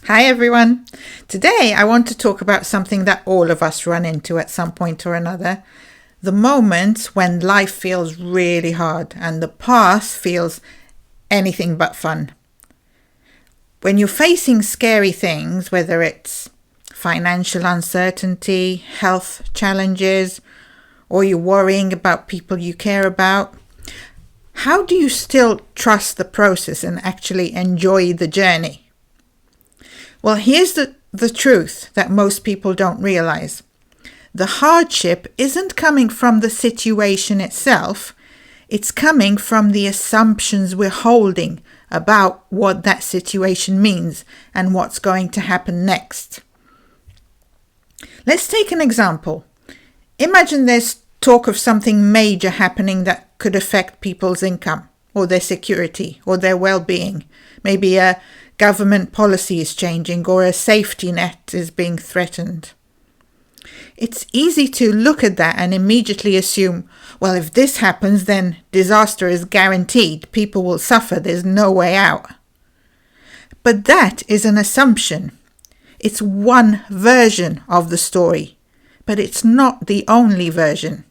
Hi everyone. Today I want to talk about something that all of us run into at some point or another. The moments when life feels really hard and the path feels anything but fun. When you're facing scary things, whether it's financial uncertainty, health challenges, or you're worrying about people you care about, how do you still trust the process and actually enjoy the journey? Well, here's the truth that most people don't realize. The hardship isn't coming from the situation itself. It's coming from the assumptions we're holding about what that situation means and what's going to happen next. Let's take an example. Imagine there's talk of something major happening that could affect people's income or their security or their well-being. Maybe a government policy is changing or a safety net is being threatened. It's easy to look at that and immediately assume, well, if this happens, then disaster is guaranteed. People will suffer. There's no way out. But that is an assumption. It's one version of the story, but it's not the only version.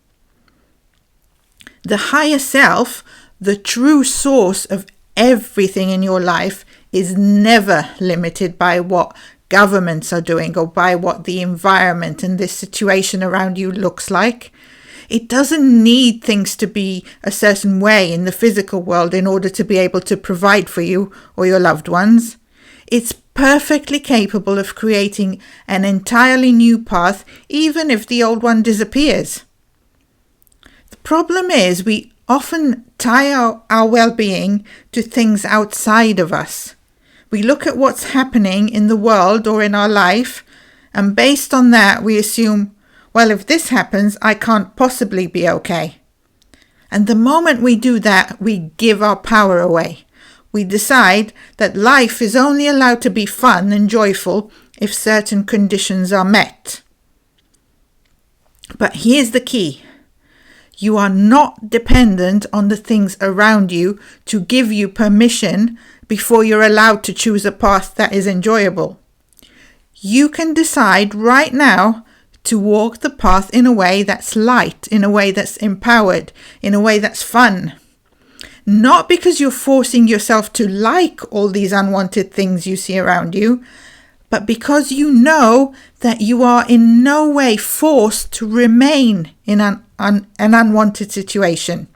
The higher self, the true source of everything in your life, is never limited by what governments are doing or by what the environment and this situation around you looks like. It doesn't need things to be a certain way in the physical world in order to be able to provide for you or your loved ones. It's perfectly capable of creating an entirely new path, even if the old one disappears. The problem is we often tie our well-being to things outside of us. We look at what's happening in the world or in our life, and based on that we assume, well, if this happens, I can't possibly be okay. And the moment we do that, we give our power away. We decide that life is only allowed to be fun and joyful if certain conditions are met. But here's the key. You are not dependent on the things around you to give you permission before you're allowed to choose a path that is enjoyable. You can decide right now to walk the path in a way that's light, in a way that's empowered, in a way that's fun. Not because you're forcing yourself to like all these unwanted things you see around you, but because you know that you are in no way forced to remain in an unwanted situation.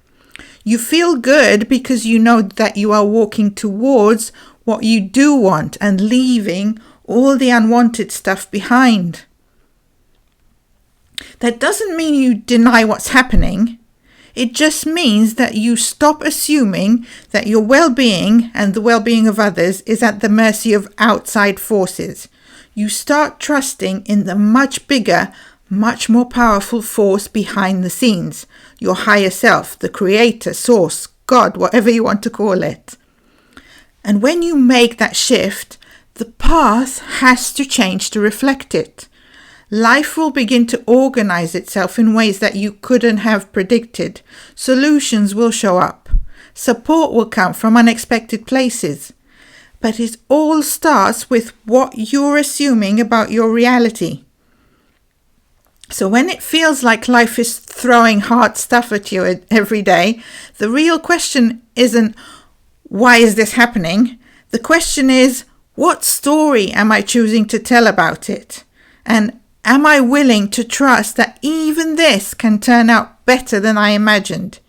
You feel good because you know that you are walking towards what you do want and leaving all the unwanted stuff behind. That doesn't mean you deny what's happening. It just means that you stop assuming that your well-being and the well-being of others is at the mercy of outside forces. You start trusting in the much bigger, much more powerful force behind the scenes, your higher self, the creator, source, God, whatever you want to call it. And when you make that shift, the path has to change to reflect it. Life will begin to organize itself in ways that you couldn't have predicted. Solutions will show up. Support will come from unexpected places. But it all starts with what you're assuming about your reality. So when it feels like life is throwing hard stuff at you every day, the real question isn't, why is this happening? The question is, what story am I choosing to tell about it? And am I willing to trust that even this can turn out better than I imagined?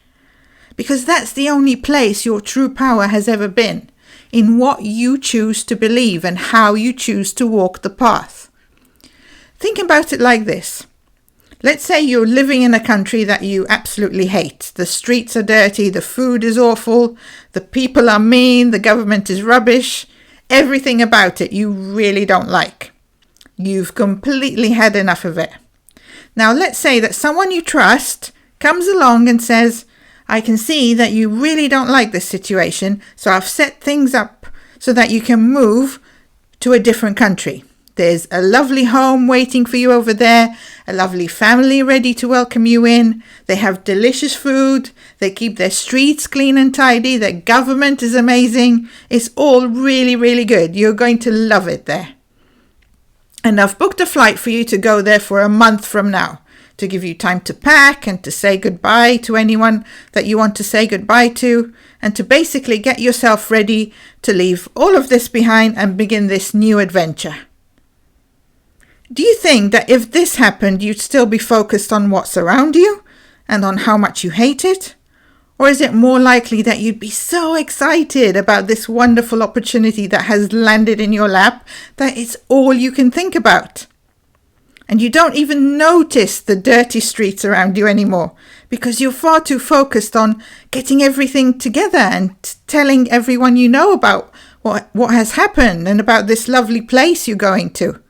Because that's the only place your true power has ever been, in what you choose to believe and how you choose to walk the path. Think about it like this. Let's say you're living in a country that you absolutely hate. The streets are dirty, the food is awful, the people are mean, the government is rubbish. Everything about it you really don't like. You've completely had enough of it. Now let's say that someone you trust comes along and says, I can see that you really don't like this situation, so I've set things up so that you can move to a different country. There's a lovely home waiting for you over there, a lovely family ready to welcome you in. They have delicious food. They keep their streets clean and tidy. Their government is amazing. It's all really, really good. You're going to love it there. And I've booked a flight for you to go there for a month from now, to give you time to pack and to say goodbye to anyone that you want to say goodbye to, and to basically get yourself ready to leave all of this behind and begin this new adventure. Do you think that if this happened, you'd still be focused on what's around you and on how much you hate it? Or is it more likely that you'd be so excited about this wonderful opportunity that has landed in your lap that it's all you can think about? And you don't even notice the dirty streets around you anymore because you're far too focused on getting everything together and telling everyone you know about what has happened and about this lovely place you're going to.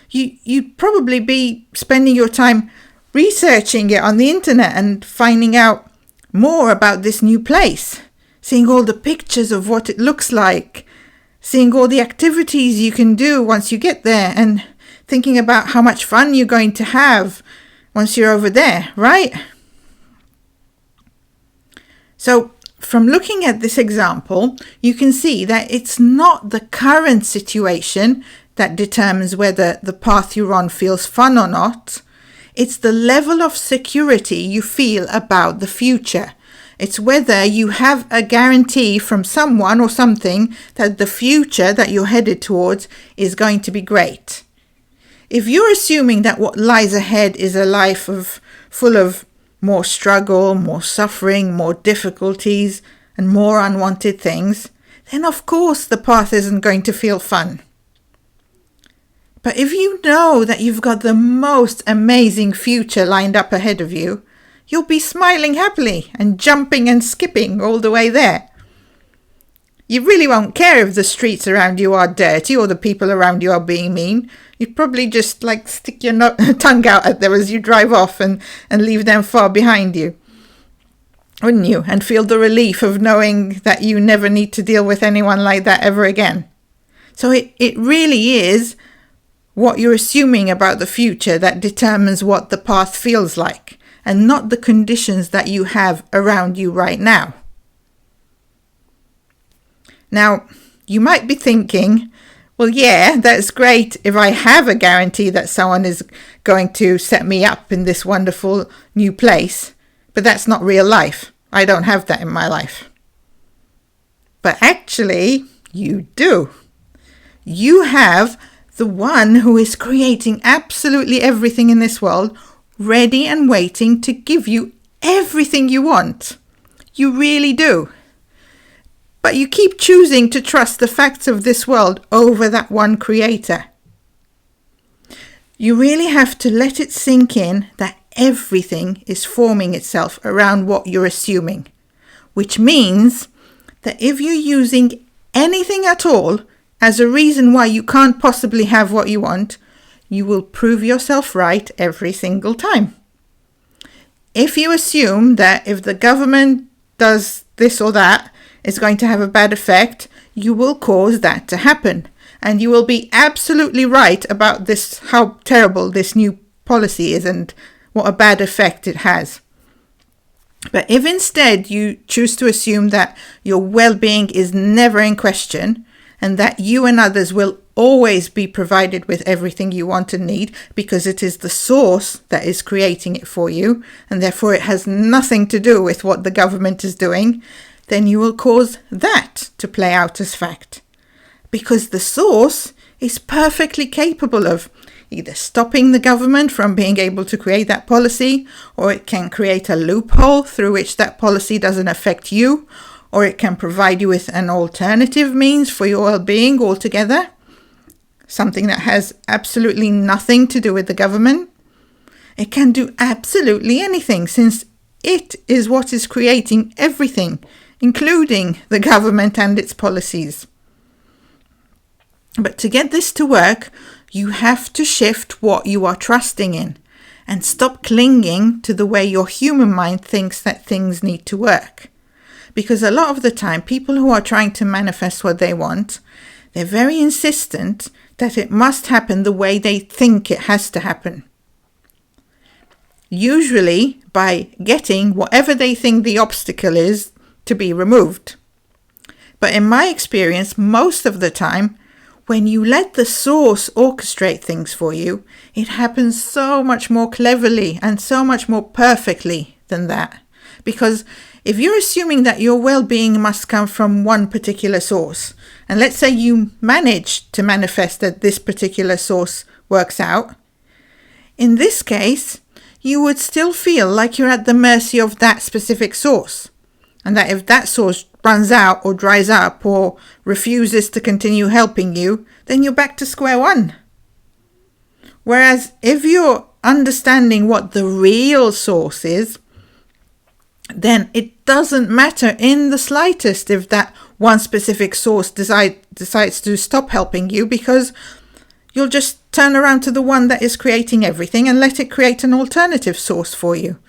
You'd probably be spending your time researching it on the internet and finding out more about this new place, seeing all the pictures of what it looks like, seeing all the activities you can do once you get there, and thinking about how much fun you're going to have once you're over there, right? So from looking at this example, you can see that it's not the current situation that determines whether the path you're on feels fun or not. It's the level of security you feel about the future. It's whether you have a guarantee from someone or something that the future that you're headed towards is going to be great. If you're assuming that what lies ahead is a life full of more struggle, more suffering, more difficulties, and more unwanted things, then of course the path isn't going to feel fun. But if you know that you've got the most amazing future lined up ahead of you, you'll be smiling happily and jumping and skipping all the way there. You really won't care if the streets around you are dirty or the people around you are being mean. You'd probably just stick your tongue out at them as you drive off and leave them far behind you, wouldn't you? And feel the relief of knowing that you never need to deal with anyone like that ever again. So it really is what you're assuming about the future that determines what the path feels like, and not the conditions that you have around you right now. Now, you might be thinking, well, yeah, that's great if I have a guarantee that someone is going to set me up in this wonderful new place, but that's not real life. I don't have that in my life. But actually, you do. You have the one who is creating absolutely everything in this world, ready and waiting to give you everything you want. You really do. But you keep choosing to trust the facts of this world over that one creator. You really have to let it sink in that everything is forming itself around what you're assuming, which means that if you're using anything at all as a reason why you can't possibly have what you want, you will prove yourself right every single time. If you assume that if the government does this or that, it's going to have a bad effect, you will cause that to happen. And you will be absolutely right about this, how terrible this new policy is and what a bad effect it has. But if instead you choose to assume that your well-being is never in question, and that you and others will always be provided with everything you want and need because it is the source that is creating it for you, and therefore it has nothing to do with what the government is doing, then you will cause that to play out as fact. Because the source is perfectly capable of either stopping the government from being able to create that policy, or it can create a loophole through which that policy doesn't affect you, or it can provide you with an alternative means for your well-being altogether, something that has absolutely nothing to do with the government. It can do absolutely anything, since it is what is creating everything, including the government and its policies. But to get this to work, you have to shift what you are trusting in and stop clinging to the way your human mind thinks that things need to work. Because a lot of the time, people who are trying to manifest what they want, they're very insistent that it must happen the way they think it has to happen. Usually by getting whatever they think the obstacle is to be removed. But in my experience, most of the time, When you let the source orchestrate things for you, it happens so much more cleverly and so much more perfectly than that. Because if you're assuming that your well-being must come from one particular source, and let's say you manage to manifest that this particular source works out, in this case, you would still feel like you're at the mercy of that specific source. And that if that source runs out or dries up or refuses to continue helping you, then you're back to square one. Whereas if you're understanding what the real source is, then it doesn't matter in the slightest if that one specific source decides to stop helping you, because you'll just turn around to the one that is creating everything and let it create an alternative source for you.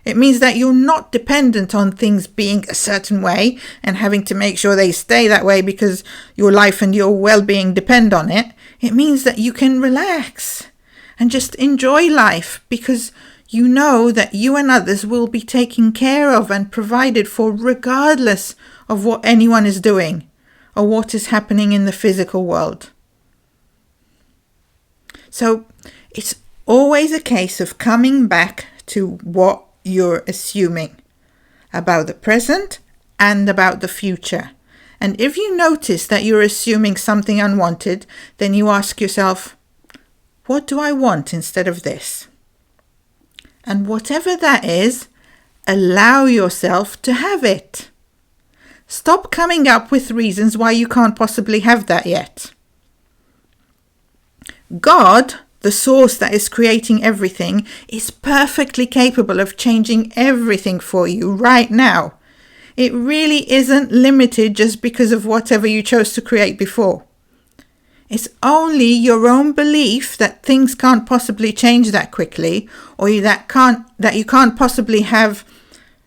It means that you're not dependent on things being a certain way and having to make sure they stay that way because your life and your well-being depend on it. It means that you can relax and just enjoy life because you know that you and others will be taken care of and provided for regardless of what anyone is doing or what is happening in the physical world. So it's always a case of coming back to what you're assuming about the present and about the future. And if you notice that you're assuming something unwanted, then you ask yourself, what do I want instead of this? And whatever that is, allow yourself to have it. Stop coming up with reasons why you can't possibly have that yet. God, the source that is creating everything, is perfectly capable of changing everything for you right now. It really isn't limited just because of whatever you chose to create before. It's only your own belief that things can't possibly change that quickly, or that you can't possibly have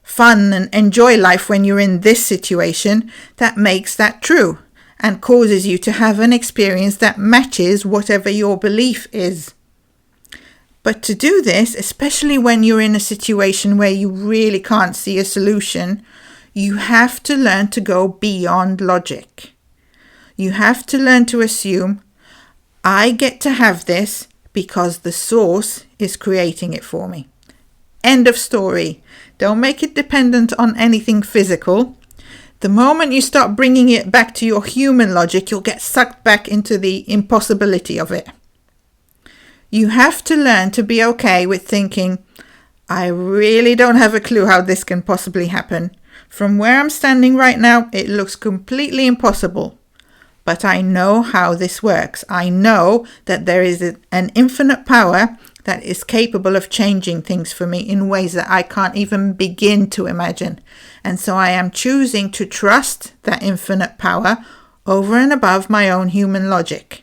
fun and enjoy life when you're in this situation, that makes that true and causes you to have an experience that matches whatever your belief is. But to do this, especially when you're in a situation where you really can't see a solution, you have to learn to go beyond logic. You have to learn to assume, I get to have this because the source is creating it for me. End of story. Don't make it dependent on anything physical. The moment you start bringing it back to your human logic, you'll get sucked back into the impossibility of it. You have to learn to be okay with thinking, I really don't have a clue how this can possibly happen. From where I'm standing right now, it looks completely impossible. But I know how this works. I know that there is an infinite power that is capable of changing things for me in ways that I can't even begin to imagine. And so I am choosing to trust that infinite power over and above my own human logic.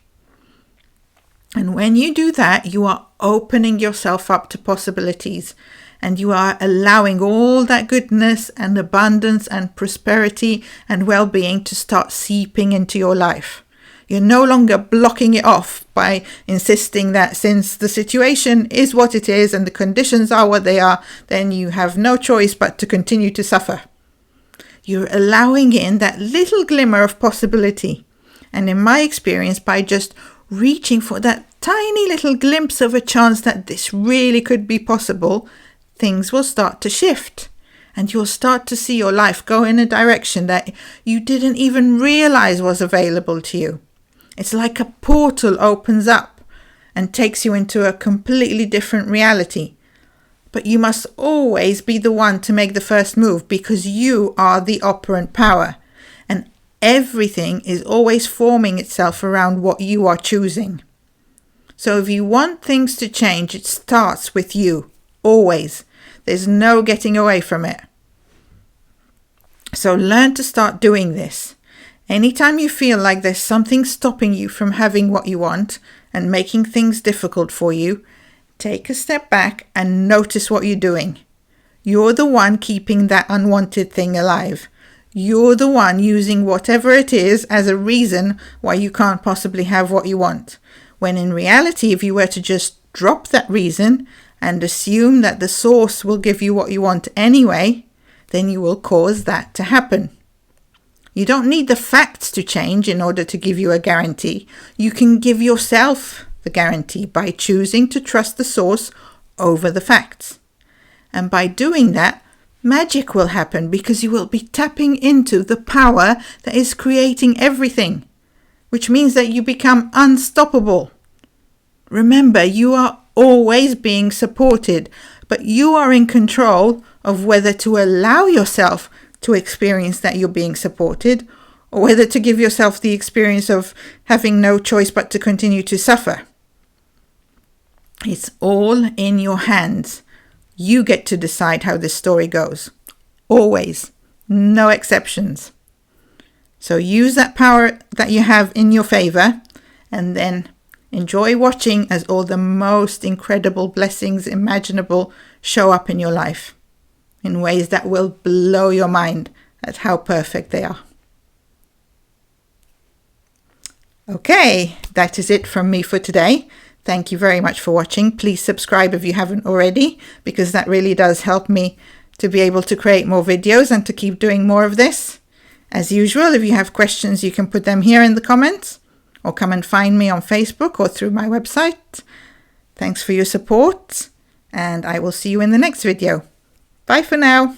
And when you do that, you are opening yourself up to possibilities, and you are allowing all that goodness and abundance and prosperity and well-being to start seeping into your life. You're no longer blocking it off by insisting that since the situation is what it is and the conditions are what they are, then you have no choice but to continue to suffer. You're allowing in that little glimmer of possibility. And in my experience, by just reaching for that tiny little glimpse of a chance that this really could be possible, things will start to shift. And you'll start to see your life go in a direction that you didn't even realize was available to you. It's like a portal opens up and takes you into a completely different reality. But you must always be the one to make the first move, because you are the operant power. And everything is always forming itself around what you are choosing. So if you want things to change, it starts with you. Always. There's no getting away from it. So learn to start doing this. Anytime you feel like there's something stopping you from having what you want and making things difficult for you, take a step back and notice what you're doing. You're the one keeping that unwanted thing alive. You're the one using whatever it is as a reason why you can't possibly have what you want. When in reality, if you were to just drop that reason and assume that the source will give you what you want anyway, then you will cause that to happen. You don't need the facts to change in order to give you a guarantee. You can give yourself the guarantee by choosing to trust the source over the facts. And by doing that, magic will happen because you will be tapping into the power that is creating everything, which means that you become unstoppable. Remember, you are always being supported, but you are in control of whether to allow yourself to experience that you're being supported, or whether to give yourself the experience of having no choice but to continue to suffer. It's all in your hands. You get to decide how this story goes. Always. No exceptions. So use that power that you have in your favor, and then enjoy watching as all the most incredible blessings imaginable show up in your life in ways that will blow your mind at how perfect they are. Okay, that is it from me for today. Thank you very much for watching. Please subscribe if you haven't already, because that really does help me to be able to create more videos and to keep doing more of this. As usual, if you have questions, you can put them here in the comments, or come and find me on Facebook or through my website. Thanks for your support, and I will see you in the next video. Bye for now.